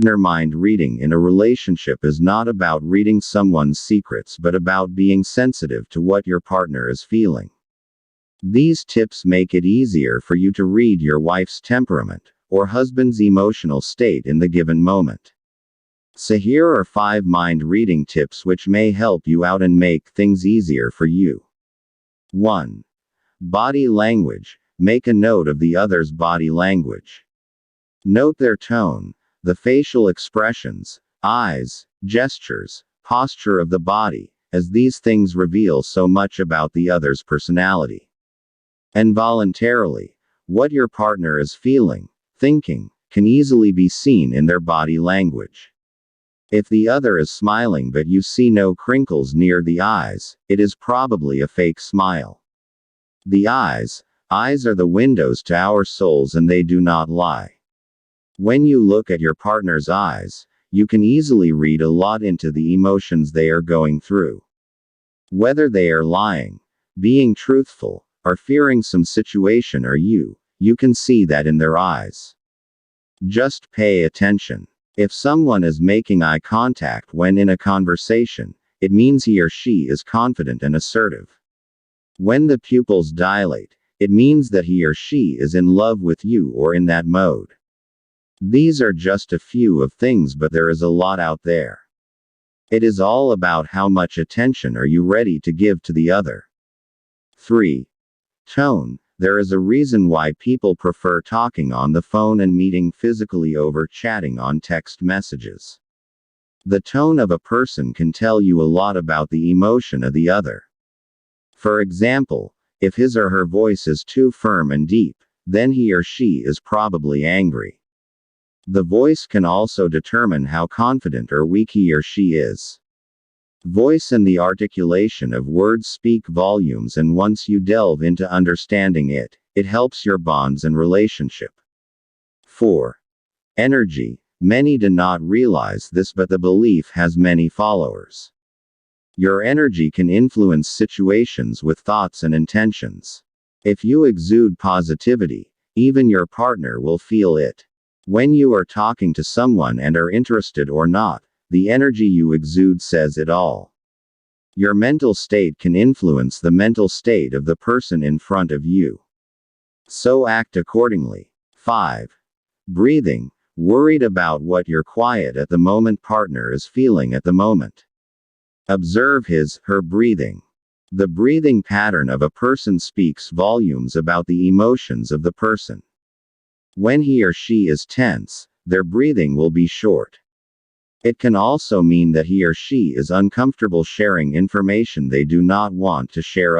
Partner mind reading in a relationship is not about reading someone's secrets but about being sensitive to what your partner is feeling. These tips make it easier for you to read your wife's temperament, or husband's emotional state in the given moment. So here are 5 mind reading tips which may help you out and make things easier for you. 1. Body language. Make a note of the other's body language. Note their tone, the facial expressions, eyes, gestures, posture of the body, as these things reveal so much about the other's personality. Involuntarily, what your partner is feeling, thinking, can easily be seen in their body language. If the other is smiling but you see no crinkles near the eyes, it is probably a fake smile. The eyes are the windows to our souls and they do not lie. When you look at your partner's eyes, you can easily read a lot into the emotions they are going through. Whether they are lying, being truthful, or fearing some situation or you can see that in their eyes. Just pay attention. If someone is making eye contact when in a conversation, it means he or she is confident and assertive. When the pupils dilate, it means that he or she is in love with you or in that mode. These are just a few of things, but there is a lot out there. It is all about how much attention are you ready to give to the other. 3. Tone. There is a reason why people prefer talking on the phone and meeting physically over chatting on text messages. The tone of a person can tell you a lot about the emotion of the other. For example, if his or her voice is too firm and deep, then he or she is probably angry. The voice can also determine how confident or weak he or she is. Voice and the articulation of words speak volumes, and once you delve into understanding it, it helps your bonds and relationship. 4. Energy. Many do not realize this, but the belief has many followers. Your energy can influence situations with thoughts and intentions. If you exude positivity, even your partner will feel it. When you are talking to someone and are interested or not, the energy you exude says it all. Your mental state can influence the mental state of the person in front of you. So act accordingly. 5. Breathing. Worried about what your quiet at the moment partner is feeling at the moment. Observe his/her breathing. The breathing pattern of a person speaks volumes about the emotions of the person. When he or she is tense, their breathing will be short. It can also mean that he or she is uncomfortable sharing information they do not want to share.